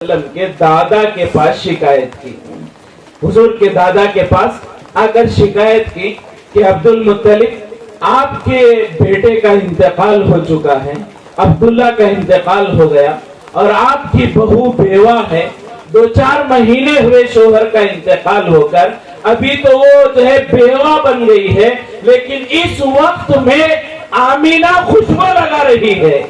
के दादा के पास शिकायत की, हुजूर के दादा के पास आकर शिकायत की कि अब्दुल मुत्तलिब आपके बेटे का इंतकाल हो चुका है, अब्दुल्ला का इंतकाल हो गया और आपकी बहू बेवा है, 2-4 महीने हुए शोहर का इंतकाल होकर, अभी तो वो जो है बेवा बन गई है, लेकिन इस वक्त में आमीना खुशबू लगा रही है।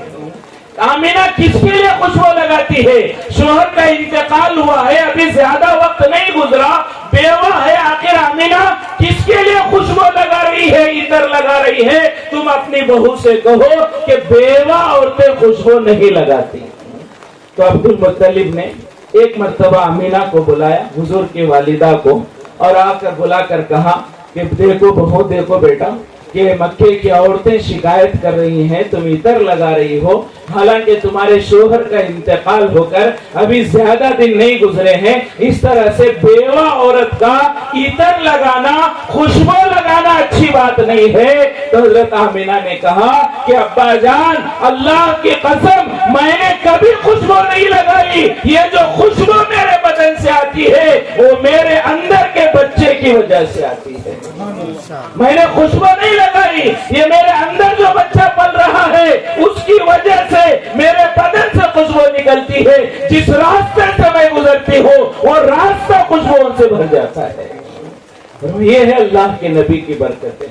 आमीना किसके लिए खुशबू लगाती है? शोहर का इंतकाल हुआ है, अभी ज्यादा वक्त नहीं गुजरा, बेवा है, आखिर आमीना किसके लिए खुशबू लगा रही है, इधर लगा रही है? तुम अपनी बहू से कहो कि बेवा औरतें खुशबू नहीं लगाती। तो अब्दुल मुत्तलिब ने एक मर्तबा आमीना को बुलाया, हुजूर की वालिदा को, और आकर बुलाकर कहा कि देखो बहू, देखो बेटा, कि मक्के की औरतें शिकायत कर रही हैं, तुम इतर लगा रही हो, हालांकि तुम्हारे शोहर का इंतकाल होकर अभी ज्यादा दिन नहीं गुजरे हैं, इस तरह से बेवा औरत का इतर लगाना, खुशबू लगाना अच्छी बात नहीं है। तो हजरत आमीना ने कहा कि अब्बा जान, अल्लाह की कसम, मैंने कभी खुशबू नहीं लगाई, ये जो खुशबू मेरे बदन से आती है वो मेरे अंदर के बच्चे की वजह से आती है। मैंने खुशबू नहीं लगाई, ये मेरे अंदर जो बच्चा पल रहा है उसकी वजह से मेरे बदन से खुशबू निकलती है। जिस रास्ते से मैं गुजरती हूँ वो रास्ता खुशबुओं से भर जाता है। ये है अल्लाह के नबी की बरकतें।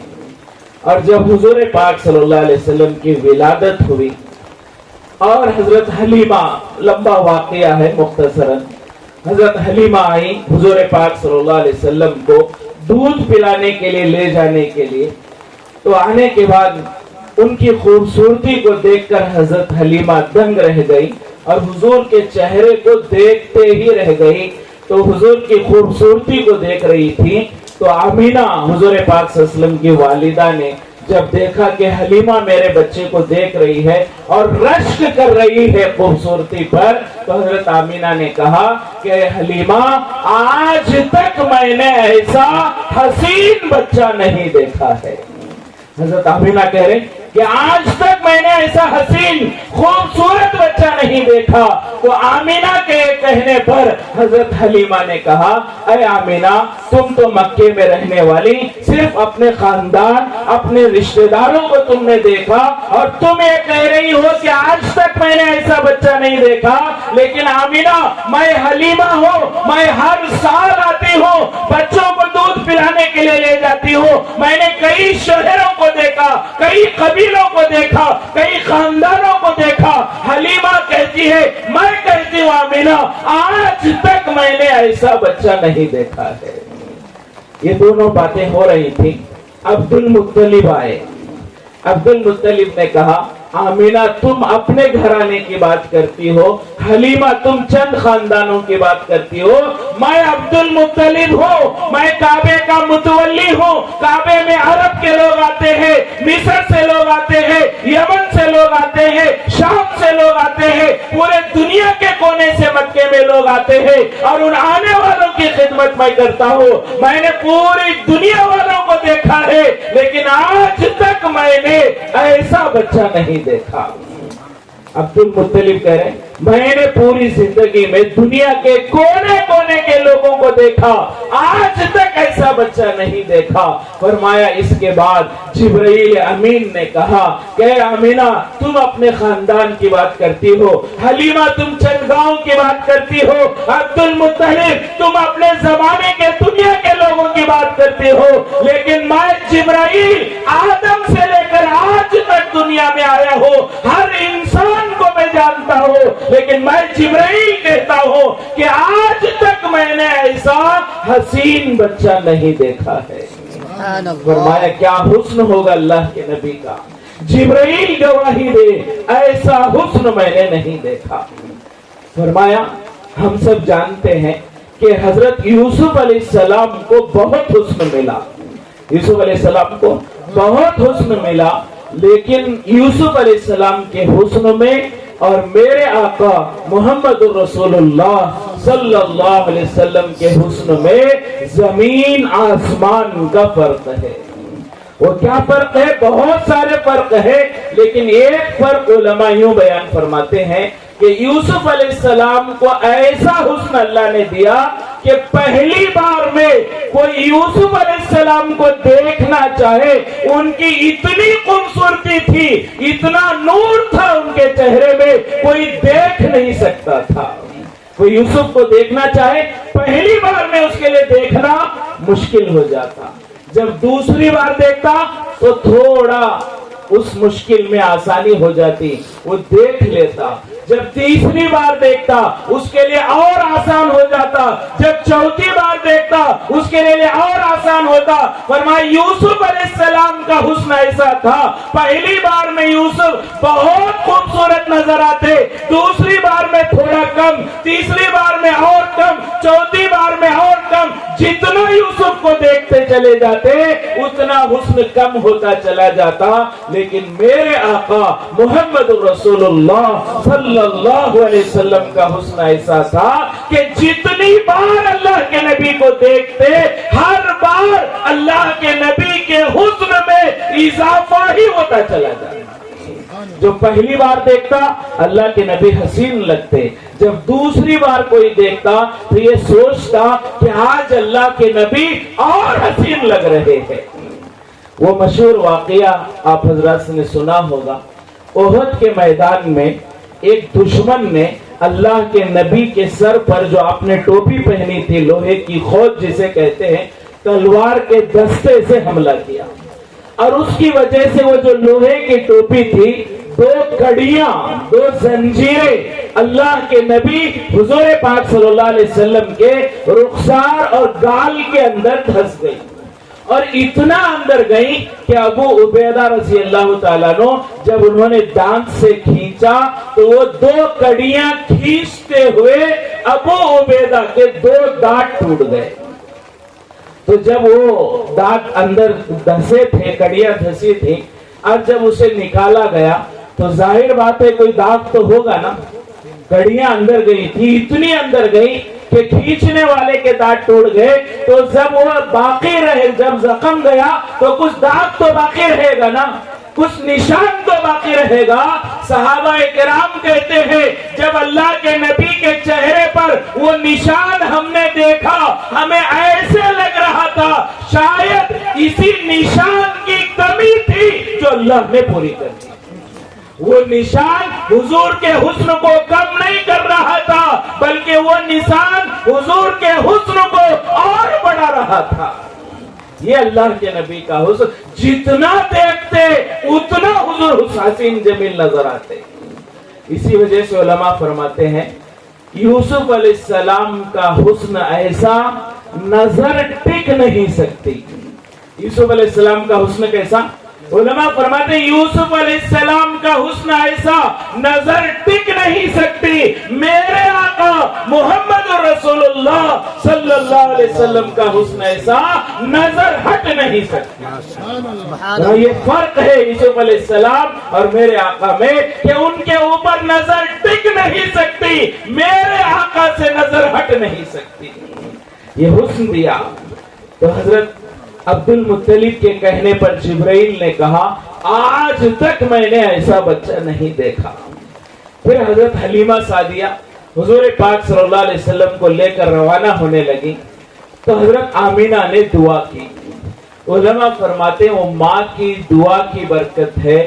और जब हुजूर पाक सल्लल्लाहु अलैहि वसल्लम की विलादत हुई और हजरत हलीमा, लंबा वाकया है मुख्तसरन, हजरत हलीमा आई हुजूर पाक सल्लल्लाहु अलैहि वसल्लम को दूध पिलाने के लिए ले जाने के लिए। तो आने के बाद उनकी खूबसूरती को देखकर हजरत हलीमा दंग रह गई और हुजूर के चेहरे को देखते ही रह गई। तो हुजूर की खूबसूरती को देख रही थी, तो आमीना हुजूर पाक सल्लल्लाहु अलैहि वसल्लम की वालिदा ने जब देखा कि हलीमा मेरे बच्चे को देख रही है और रश्क कर रही है खूबसूरती पर, तो हजरत आमीना ने कहा कि हलीमा, आज तक मैंने ऐसा हसीन बच्चा नहीं देखा है। हजरत आमीना कह रहे कि आज तक मैंने ऐसा हसीन खूबसूरत बच्चा नहीं देखा। तो आमीना के कहने पर हजरत हलीमा ने कहा, अरे आमीना, तुम तो मक्के में रहने वाली, सिर्फ अपने खानदान, अपने रिश्तेदारों को तुमने देखा और तुम ये कह रही हो कि आज तक मैंने ऐसा बच्चा नहीं देखा। लेकिन आमीना, मैं हलीमा हूँ, मैं हर साल आती हूँ, बच्चों को दूध पिलाने के लिए ले जाती हूँ। मैंने कई शहरों को देखा, कई कबीलों को देखा, कई खानदानों को देखा। हलीमा कहती है, मैं कहती हूँ आमीना, आज तक मैंने ऐसा बच्चा नहीं देखा है। ये दोनों बातें हो रही थी। अब्दुल मुत्तलिब आए। अब्दुल मुत्तलिब ने कहा, आमीना, तुम अपने घराने की बात करती हो, हलीमा तुम चंद खानदानों की बात करती हो, मैं अब्दुल मुत्तलिब हूँ, मैं काबे का मुतवल्ली हूँ। काबे में अरब के लोग आते हैं, मिस्र से लोग आते हैं, यमन से लोग आते हैं, शाम से लोग आते हैं, पूरे दुनिया के कोने से मक्के में लोग आते हैं और उन आने वालों की खिदमत मैं करता हूँ। मैंने पूरी दुनिया वालों को देखा है, लेकिन आज तक मैंने ऐसा बच्चा नहीं देखा। अब्दुल मुत्तलिब कह रहे, मैंने पूरी जिंदगी में दुनिया के कोने कोने के लोगों को देखा, आज तक ऐसा बच्चा नहीं देखा। फरमाया, इसके बाद जिब्राइल अमीन ने कहा कि आमीना, तुम अपने खानदान की बात करती हो, हलीमा तुम चंद गांव की बात करती हो, अब्दुल मुत्तलिब तुम अपने जमाने के दुनिया के लोगों की बात करती हो, लेकिन मैं जिब्राइल आदम से लेकर आज तक दुनिया में आया हूँ, हर इंसान को मैं जानता हूँ, लेकिन मैं जिब्राइल कहता हूँ कि आज तक मैंने ऐसा हसीन बच्चा नहीं देखा है। फरमाया, क्या हुस्न होगा अल्लाह के नबी का। जिब्राइल गवाही दे, ऐसा हुस्न मैंने नहीं देखा। फरमाया, हम सब जानते हैं कि हजरत यूसुफ अलैहिस्सलाम को बहुत हुस्न मिला, यूसुफ अलैहिस्सलाम को बहुत हुस्न मिला, लेकिन यूसुफ अलैहिस्सलाम के हुस्न में और मेरे आका मोहम्मद रसूलुल्लाह सल्लल्लाहु अलैहि वसल्लम के हुस्न में जमीन आसमान का फर्क है। वो क्या फर्क है? बहुत सारे फर्क है, लेकिन एक फर्क उलमा यूं बयान फरमाते हैं کہ یوسف علیہ السلام کو ایسا حسن اللہ نے دیا کہ پہلی بار میں کوئی یوسف علیہ السلام کو دیکھنا چاہے، ان کی اتنی خوبصورتی تھی، اتنا نور تھا ان کے چہرے میں، کوئی دیکھ نہیں سکتا تھا۔ کوئی یوسف کو دیکھنا چاہے پہلی بار میں اس کے لیے دیکھنا مشکل ہو جاتا، جب دوسری بار دیکھتا تو تھوڑا اس مشکل میں آسانی ہو جاتی، وہ دیکھ لیتا۔ جب تیسری بار دیکھتا اس کے لیے اور آسان ہو جاتا، جب چوتھی بار دیکھتا اس کے لیے اور آسان ہوتا۔ فرمایا یوسف علیہ السلام کا حسن ایسا تھا، پہلی بار میں یوسف بہت خوبصورت نظر آتے، دوسری بار میں تھوڑا کم، تیسری بار میں اور کم، چوتھی بار میں اور کم۔ جتنا یوسف کو دیکھتے چلے جاتے اتنا حسن کم ہوتا چلا جاتا، لیکن میرے آقا محمد رسول اللہ صلی اللہ علیہ وسلم کا حسن ایسا تھا کہ جتنی بار اللہ کے نبی کو دیکھتے ہر بار اللہ کے نبی کے حسن میں اضافہ ہی ہوتا چلا جاتا۔ جو پہلی بار دیکھتا اللہ کے نبی حسین لگتے، جب دوسری بار کوئی دیکھتا تو یہ سوچتا کہ آج اللہ کے نبی اور حسین لگ رہے ہیں۔ وہ مشہور واقعہ آپ حضرات نے سنا ہوگا، احد کے میدان میں ایک دشمن نے اللہ کے نبی کے سر پر جو آپ نے ٹوپی پہنی تھی، لوہے کی خود جسے کہتے ہیں، تلوار کے دستے سے حملہ کیا، اور اس کی وجہ سے وہ جو لوہے کی ٹوپی تھی، دو کڑیاں، دو زنجیریں اللہ کے نبی حضور پاک صلی اللہ علیہ وسلم کے رخسار اور گال کے اندر دھس گئی، اور اتنا اندر گئی کہ ابو عبیدہ رضی اللہ تعالیٰ عنہ جب انہوں نے دانت سے کھینچا تو وہ دو کڑیاں کھینچتے ہوئے ابو عبیدہ کے دو دانت ٹوٹ گئے۔ تو جب وہ دانت اندر دھسے تھے، کڑیاں دھسی تھی، اور جب اسے نکالا گیا تو ظاہر بات ہے کوئی داغ تو ہوگا نا، کڑیاں اندر گئی تھی، اتنی اندر گئی کہ کھینچنے والے کے دانت ٹوٹ گئے، تو جب وہ باقی رہے، جب زخم گیا تو کچھ داغ تو باقی رہے گا نا، کچھ نشان تو باقی رہے گا۔ صحابہ کرام کہتے ہیں جب اللہ کے نبی کے چہرے پر وہ نشان ہم نے دیکھا، ہمیں ایسے لگ رہا تھا شاید اسی نشان کی کمی تھی جو اللہ نے پوری کر دی۔ وہ نشان حضور کے حسن کو کم نہیں کر رہا تھا، بلکہ وہ نشان حضور کے حسن کو اور بڑھا رہا تھا۔ یہ اللہ کے نبی کا حسن، جتنا دیکھتے اتنا حضور حسین جمیل نظر آتے۔ اسی وجہ سے علماء فرماتے ہیں یوسف علیہ السلام کا حسن ایسا نظر ٹک نہیں سکتی۔ یوسف علیہ السلام کا حسن کیسا؟ علماء فرماتے ہیں یوسف علیہ السلام کا حسن ایسا نظر ٹک نہیں سکتی، میرے آقا محمد رسول اللہ صلی اللہ علیہ وسلم کا حسن ایسا نظر ہٹ نہیں سکتی۔ یہ فرق ہے یوسف علیہ السلام اور میرے آقا میں کہ ان کے اوپر نظر ٹک نہیں سکتی، میرے آقا سے نظر ہٹ نہیں سکتی۔ یہ حسن دیا تو حضرت عبد المطلب کے کہنے پر جبرائیل نے کہا آج تک میں نے ایسا بچہ نہیں دیکھا۔ پھر حضرت حلیمہ سعدیہ حضور پاک صلی اللہ علیہ وسلم کو لے کر روانہ ہونے لگی تو حضرت آمینہ نے دعا کی۔ علماء فرماتے ہیں وہ ماں کی دعا کی برکت ہے،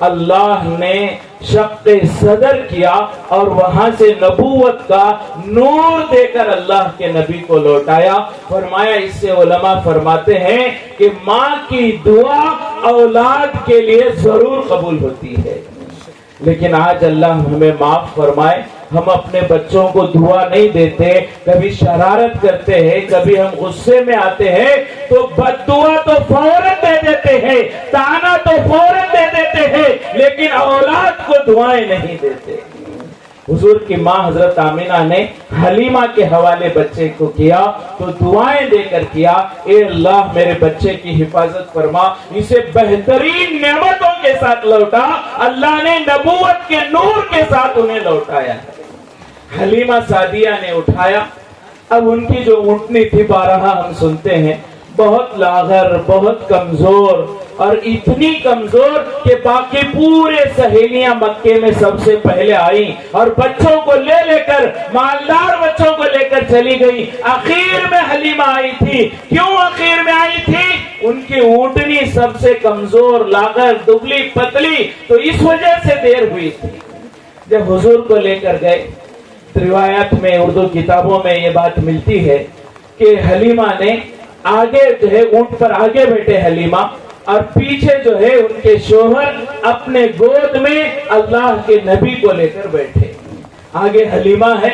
اللہ نے شق صدر کیا اور وہاں سے نبوت کا نور دے کر اللہ کے نبی کو لوٹایا۔ فرمایا اس سے علماء فرماتے ہیں کہ ماں کی دعا اولاد کے لیے ضرور قبول ہوتی ہے، لیکن آج اللہ ہمیں معاف فرمائے، ہم اپنے بچوں کو دعا نہیں دیتے، کبھی شرارت کرتے ہیں، کبھی ہم غصے میں آتے ہیں تو بد دعا تو فوراً دے دیتے ہیں، تانا تو فوراً دے دیتے ہیں، لیکن اولاد کو دعائیں نہیں دیتے۔ حضور کی ماں حضرت آمینہ نے حلیمہ کے حوالے بچے کو کیا تو دعائیں دے کر کیا، اے اللہ میرے بچے کی حفاظت فرما، اسے بہترین نعمتوں کے ساتھ لوٹا۔ اللہ نے نبوت کے نور کے ساتھ انہیں لوٹایا۔ حلیمہ سعدیہ نے اٹھایا، اب ان کی جو اونٹنی تھی بارہا ہم سنتے ہیں بہت لاغر، بہت کمزور، اور اتنی کمزور کہ باقی پورے سہیلیاں مکے میں سب سے پہلے آئیں اور بچوں کو لے کر، مالدار بچوں کو لے کر چلی گئی۔ اخیر میں حلیمہ آئی تھی۔ کیوں اخیر میں آئی تھی؟ ان کی اونٹنی سب سے کمزور، لاغر، دبلی پتلی، تو اس وجہ سے دیر ہوئی تھی۔ جب حضور کو لے کر گئے، روایت میں، اردو کتابوں میں یہ بات ملتی ہے کہ حلیمہ نے آگے جو ہے اونٹ پر آگے بیٹھے حلیمہ، اور پیچھے جو ہے ان کے شوہر اپنے گود میں اللہ کے نبی کو لے کر بیٹھے۔ آگے حلیمہ ہے،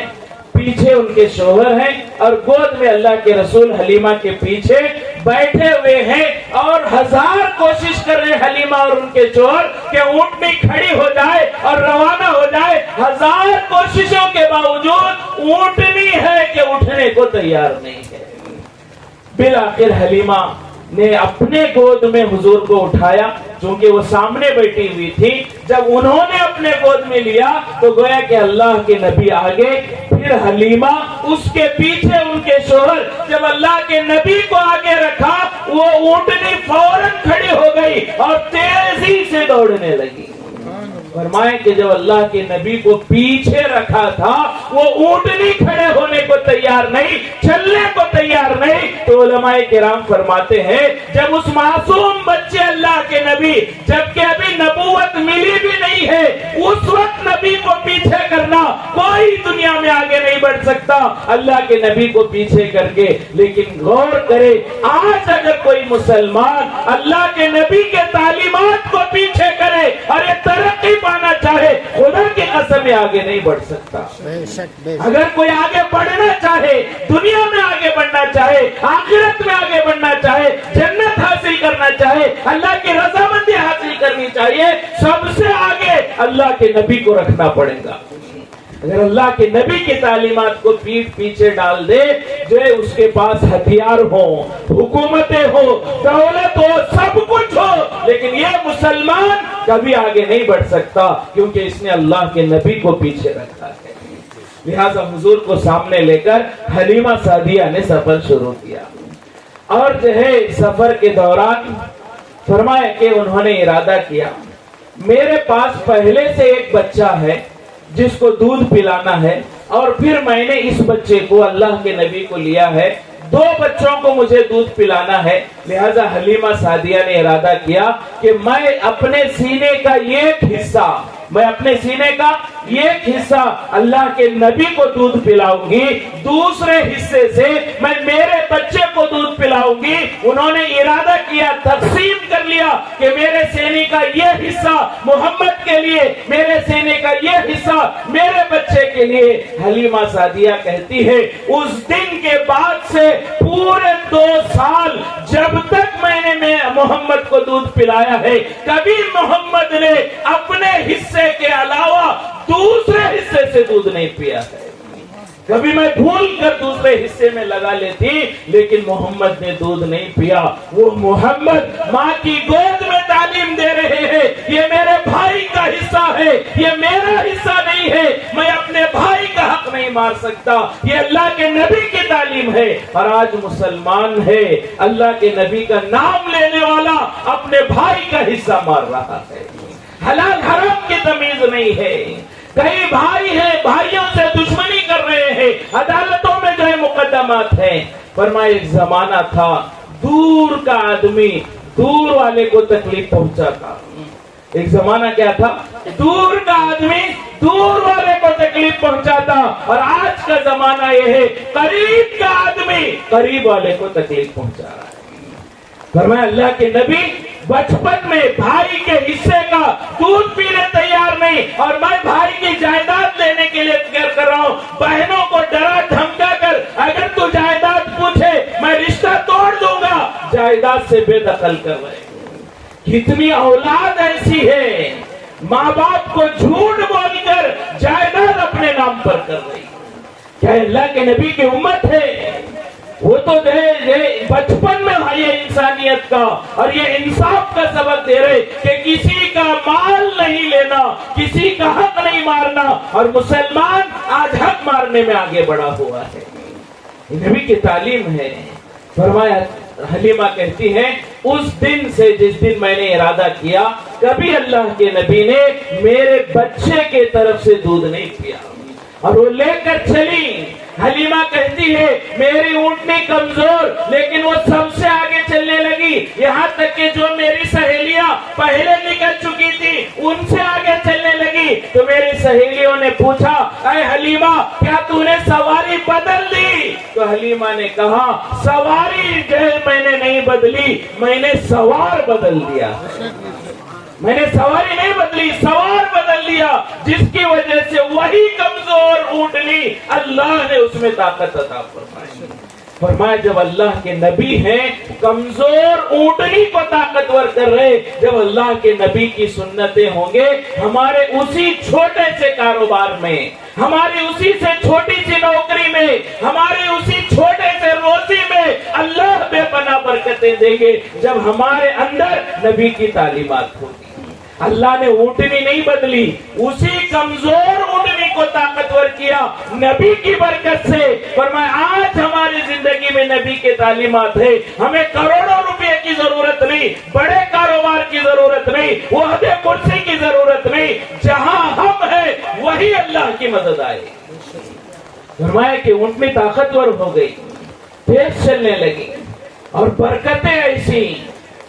پیچھے ان کے شوہر ہیں، اور گود میں اللہ کے رسول حلیمہ کے پیچھے بیٹھے ہوئے ہیں، اور ہزار کوشش کر رہے حلیمہ اور ان کے شوہر کہ اونٹنی کھڑی ہو جائے اور روانہ ہو جائے۔ ہزار کوششوں کے باوجود اونٹنی ہے کہ اٹھنے کو تیار نہیں ہے۔ بالآخر حلیمہ نے اپنے گود میں حضور کو اٹھایا، چونکہ وہ سامنے بیٹھی ہوئی تھی۔ جب انہوں نے اپنے گود میں لیا تو گویا کہ اللہ کے نبی آگے، پھر حلیمہ، اس کے پیچھے ان کے شوہر۔ جب اللہ کے نبی کو آگے رکھا، وہ اونٹنی فوراً کھڑی ہو گئی اور تیزی سے دوڑنے لگی۔ فرمائے کہ جب اللہ کے نبی کو پیچھے رکھا تھا، وہ اونٹنی کھڑے ہونے کو تیار نہیں، چلنے کو تیار نہیں، تو علماء کرام فرماتے ہیں جب اس معصوم بچے اللہ کے نبی، جبکہ ابھی نبوت ملی بھی نہیں ہے، اس وقت نبی کو پیچھے کرنا، کوئی دنیا میں آگے نہیں بڑھ سکتا اللہ کے نبی کو پیچھے کر کے۔ لیکن غور کرے، آج اگر کوئی مسلمان اللہ کے نبی کے تعلیمات کو پیچھے کرے اور یہ ترقی پانا چاہے، خدا کی قسم آگے نہیں بڑھ سکتا۔ اگر کوئی آگے بڑھنا چاہے، دنیا میں آگے بڑھنا چاہے، آخرت میں آگے بڑھنا چاہے، جنت حاصل کرنا چاہے، اللہ کی رضامندی حاصل کرنی چاہیے، سب سے آگے اللہ کے نبی کو رکھنا پڑے گا۔ اگر اللہ کے نبی کی تعلیمات کو پیٹ پیچھے ڈال دے، جو ہے اس کے پاس ہتھیار ہو، حکومتیں ہو، دولت ہو، سب کچھ ہو، لیکن یہ مسلمان کبھی آگے نہیں بڑھ سکتا، کیونکہ اس نے اللہ کے نبی کو پیچھے رکھا ہے۔ لہذا حضور کو سامنے لے کر حلیمہ سعدیہ نے سفر شروع کیا، اور جو ہے سفر کے دوران فرمایا کہ انہوں نے ارادہ کیا، میرے پاس پہلے سے ایک بچہ ہے جس کو دودھ پلانا ہے، اور پھر میں نے اس بچے کو، اللہ کے نبی کو لیا ہے، 2 بچوں کو مجھے دودھ پلانا ہے۔ لہذا حلیمہ سعدیہ نے ارادہ کیا کہ میں اپنے سینے کا ایک حصہ اللہ کے نبی کو دودھ پلاؤں گی، دوسرے حصے سے میں میرے بچے کو دودھ پلاؤں گی۔ انہوں نے ارادہ کیا، تقسیم کر لیا کہ میرے سینے کا یہ حصہ محمد کے لیے، میرے سینے کا یہ حصہ میرے بچے کے لیے۔ حلیمہ سعدیہ کہتی ہے اس دن کے بعد سے پورے 2 سال جب تک میں نے محمد کو دودھ پلایا ہے، کبھی محمد نے اپنے حصے کے علاوہ دوسرے حصے سے دودھ نہیں پیا ہے۔ کبھی میں بھول کر دوسرے حصے میں لگا لیتی، لیکن محمد نے دودھ نہیں پیا۔ وہ محمد ماں کی گود میں تعلیم دے رہے ہیں، یہ میرے بھائی کا حصہ ہے، یہ میرا حصہ نہیں ہے، میں اپنے بھائی کا حق نہیں مار سکتا، یہ اللہ کے نبی کی تعلیم ہے۔ اور آج مسلمان ہے، اللہ کے نبی کا نام لینے والا اپنے بھائی کا حصہ مار رہا ہے۔ حلال حرام کی تمیز نہیں ہے، کئی بھائی ہیں، بھائیوں سے دشمنی کر رہے ہیں، عدالتوں میں جو ہے مقدمات ہیں۔ فرمایا ایک زمانہ تھا، دور کا آدمی دور والے کو تکلیف پہنچاتا۔ ایک زمانہ کیا تھا؟ دور کا آدمی دور والے کو تکلیف پہنچاتا، اور آج کا زمانہ یہ ہے قریب کا آدمی قریب والے کو تکلیف پہنچا رہا ہے۔ فرمایا اللہ کے نبی بچپن میں بھائی کے حصے کا دودھ پینے تیار نہیں، اور میں بھائی کی جائیداد لینے کے لیے تیار کر رہا ہوں، بہنوں کو ڈرا دھمکا کر اگر تو جائیداد پوچھے میں رشتہ توڑ دوں گا، جائیداد سے بے دخل کر رہے۔ کتنی اولاد ایسی ہے ماں باپ کو جھوٹ بول کر جائیداد اپنے نام پر کر رہی۔ کیا اللہ کے نبی کی امت ہے؟ وہ تو بچپن میں یہ انسانیت کا اور یہ انصاف کا سبق دے رہے کہ کسی کا مال نہیں لینا، کسی کا حق نہیں مارنا، اور مسلمان آج حق مارنے میں آگے بڑھا ہوا ہے۔ نبی کی تعلیم ہے، फरमाया, हलीमा कहती है, उस दिन से जिस दिन मैंने इरादा किया, कभी अल्लाह के नबी ने मेरे बच्चे के तरफ से दूध नहीं पिया। और वो लेकर चली। हलीमा कहती है, मेरी ऊँटनी कमजोर, लेकिन वो सबसे आगे चलने लगी, यहाँ तक कि जो मेरी सहेलियां पहले निकल चुकी थी उनसे आगे चलने लगी। तो मेरी सहेलियों ने पूछा, अरे हलीमा, क्या तूने सवारी बदल दी? तो हलीमा ने कहा, सवारी जो है मैंने नहीं बदली, मैंने सवार बदल दिया। मैंने सवारी नहीं बदली, सवार बदल लिया, जिसकी वजह से वही कमजोर ऊँटनी अल्लाह ने उसमें ताकत अता फरमाई। फरमाया, जब अल्लाह के नबी हैं, कमजोर ऊँटनी को ताकतवर कर रहे, जब अल्लाह के नबी की सुन्नतें होंगे, हमारे उसी छोटे से कारोबार में, हमारी उसी से छोटी सी नौकरी में, हमारे उसी छोटे से रोजी में अल्लाह बेपनाह बरकतें देंगे, जब हमारे अंदर नबी की तालीमात होगी। अल्लाह ने ऊँटनी नहीं बदली, उसी कमजोर ऊँटनी को ताकतवर किया नबी की बरकत से। फरमाया, आज हमारी जिंदगी में नबी के तालीमात है, हमें करोड़ों रुपए की जरूरत नहीं, बड़े कारोबार की जरूरत नहीं, वहदे कुर्सी की जरूरत नहीं, जहां हम हैं वही अल्लाह की मदद आए। फरमाया कि ऊँटनी ताकतवर हो गई, तेज चलने लगी, और बरकतें ऐसी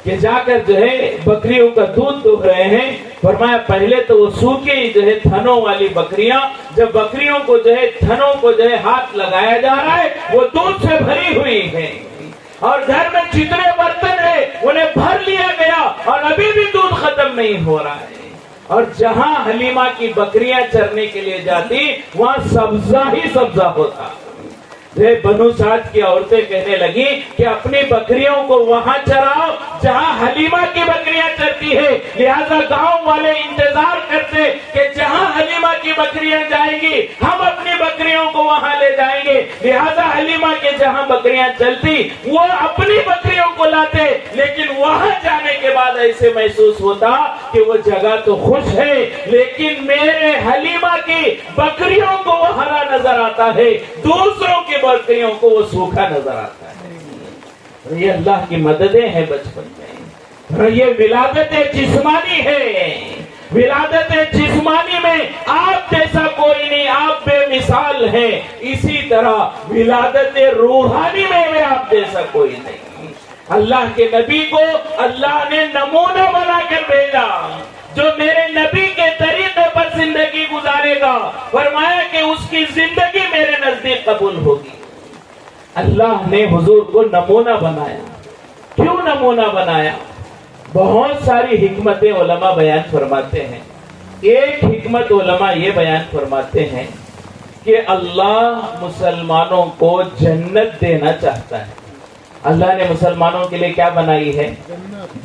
कि जाकर जो है बकरियों का दूध दुह रहे हैं। फरमाया, पहले तो वो सूखी जो है थनों वाली बकरियां, जब बकरियों को जो है थनों को जो है हाथ लगाया जा रहा है, वो दूध से भरी हुई है, और घर में जितने बर्तन है उन्हें भर लिया गया, और अभी भी दूध खत्म नहीं हो रहा है। और जहां हलीमा की बकरियां चरने के लिए जाती, वहां सब्जा ही सब्जा होता। बनु साद की औरतें कहने लगी कि अपनी बकरियों को वहां चराओ जहां हलीमा की बकरियां चरती है। लिहाजा गांव वाले इंतजार करते कि जहां हलीमा की बकरियां जाएंगी, हम अपनी बकरियों को वहां ले जाएंगे। लिहाजा हलीमा के जहां बकरियां चलती, वो अपनी बकरियों को लाते, लेकिन वहां जाने के बाद ऐसे महसूस होता कि वो जगह तो खुश है, लेकिन मेरे हलीमा की बकरियों को वो हरा नजर आता है, दूसरों की बकरियों को वो सूखा नजर आता है। ये अल्लाह की मददें हैं बचपन में। ये विलादत जिस्मानी है, विलादत जिस्मानी में आप जैसा कोई नहीं, आप बेमिसाल हैं। इसी तरह विलादत रूहानी में आप जैसा कोई नहीं। अल्लाह के नबी को अल्लाह ने नमूना बनाकर भेजा, जो मेरे नबी के तरीके पर जिंदगी गुजारेगा, फरमाया कि उसकी जिंदगी मेरे नजदीक कबूल होगी। अल्लाह ने हुजूर को नमूना बनाया। क्यों नमूना बनाया? बहुत सारी हिकमतें उलमा बयान फरमाते हैं। एक हिकमत उलमा ये बयान फरमाते हैं कि अल्लाह मुसलमानों को जन्नत देना चाहता है। अल्लाह ने मुसलमानों के लिए क्या बनाई है?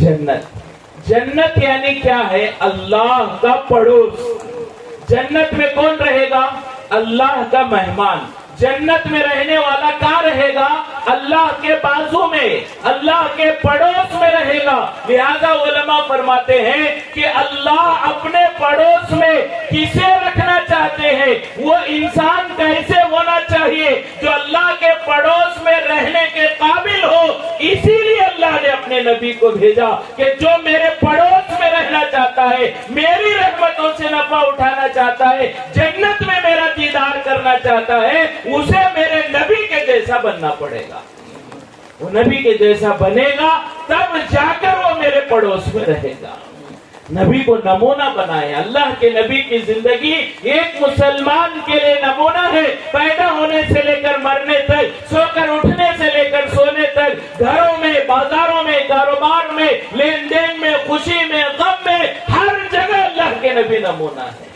जन्नत। जन्नत यानी क्या है? अल्लाह का पड़ोस। जन्नत में कौन रहेगा? अल्लाह का मेहमान। जन्नत में रहने वाला कहाँ रहेगा? अल्लाह के बाजू में, अल्लाह के पड़ोस में रहेगा। लिहाजा उलमा फरमाते हैं कि अल्लाह अपने पड़ोस में किसे रखना चाहते हैं? वो इंसान कैसे होना चाहिए जो अल्लाह के पड़ोस में रहने के काबिल हो। इसीलिए अल्लाह ने अपने नबी को भेजा कि जो मेरे पड़ोस में रहना चाहता है, मेरी रहमतों से नफा उठाना चाहता है, जन्नत में मेरा दीदार करना चाहता है, उसे मेरे नबी के जैसा बनना पड़ेगा। वो नबी के जैसा बनेगा तब जाकर वो मेरे पड़ोस में रहेगा। नबी को नमूना बनाए। अल्लाह के नबी की जिंदगी एक मुसलमान के लिए नमूना है। पैदा होने से लेकर मरने तक, सोकर उठने से लेकर सोने तक, घरों में, बाजारों में, कारोबार में, लेन देन में, खुशी में, गम में, हर जगह अल्लाह के नबी नमूना है।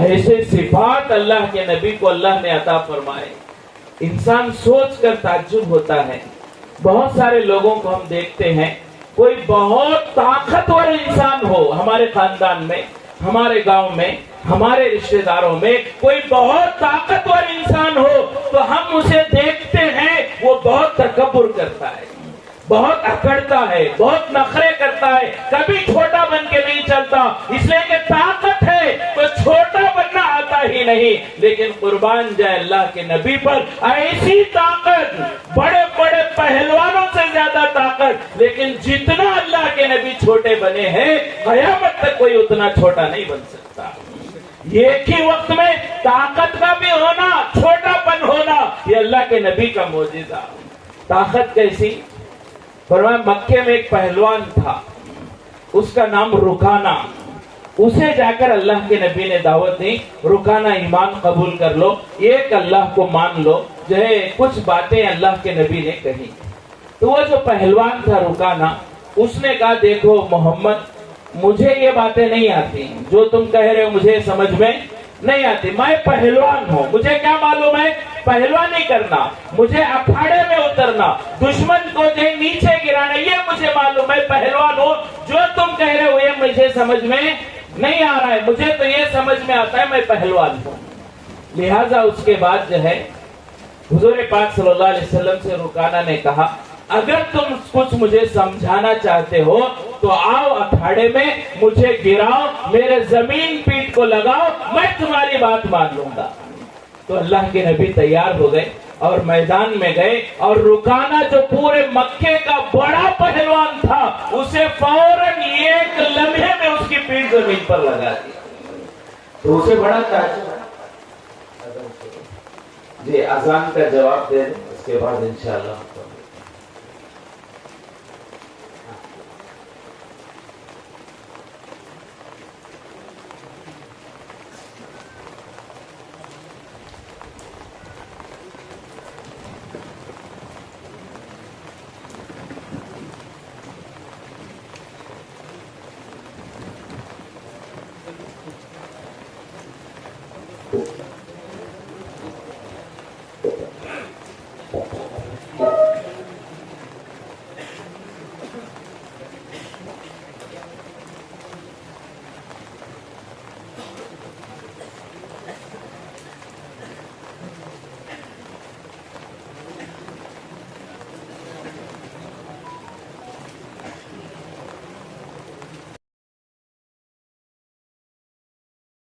ऐसे सिफात अल्लाह के नबी को अल्लाह ने अता फरमाए। इंसान सोच कर ताज्जुब होता है। बहुत सारे लोगों को हम देखते हैं, कोई बहुत ताकतवर इंसान हो, हमारे खानदान में, हमारे गांव में, हमारे रिश्तेदारों में कोई बहुत ताकतवर इंसान हो, तो हम उसे देखते हैं वो बहुत तकब्बुर करता है, बहुत अकड़ता है, बहुत नखरे करता है, कभी छोटा बन के नहीं चलता, इसलिए कि ताकत है तो छोटा बनना आता ही नहीं। लेकिन कुर्बान जाए अल्लाह के नबी पर। ऐसी ताकत, बड़े बड़े पहलवानों से ज्यादा ताकत, लेकिन जितना अल्लाह के नबी छोटे बने हैं कयामत तक कोई उतना छोटा नहीं बन सकता। एक ही वक्त में ताकत का भी होना, छोटापन होना, ये अल्लाह के नबी का मौजिज़ा। ताकत कैसी? फरमाया मक्के में एक पहलवान था, उसका नाम रुकाना। उसे जाकर अल्लाह के नबी ने दावत दी, रुकाना ईमान कबूल कर लो, एक अल्लाह को मान लो, जो है कुछ बातें अल्लाह के नबी ने कही। तो वो जो पहलवान था रुकाना, उसने कहा देखो मोहम्मद, मुझे ये बातें नहीं आती जो तुम कह रहे हो, मुझे समझ में नहीं आती। मैं पहलवान हूँ, मुझे क्या मालूम है पहलवानी करना, मुझे अखाड़े में उतरना, दुश्मन को जो नीचे गिराना, ये मुझे मालूम है, पहलवान हूँ। जो तुम कह रहे हो ये मुझे समझ में नहीं आ रहा है, मुझे तो ये समझ में आता है मैं पहलवान हूँ। लिहाजा उसके बाद जो है हुजूर पाक सल्लल्लाहु अलैहि वसल्लम से रुकाना ने कहा, अगर तुम कुछ मुझे समझाना चाहते हो तो आओ अखाड़े में, मुझे गिराओ, मेरे जमीन पीठ को लगाओ, मैं तुम्हारी बात मान लूंगा। तो अल्लाह के नबी तैयार हो गए और मैदान में गए, और रुकाना जो पूरे मक्के का बड़ा पहलवान था, उसे फौरन एक लम्हे में उसकी पीठ जमीन पर लगा दी। तो उसे बड़ा ताज्जुब जी, अजान का जवाब दे दें, उसके बाद इंशाअल्लाह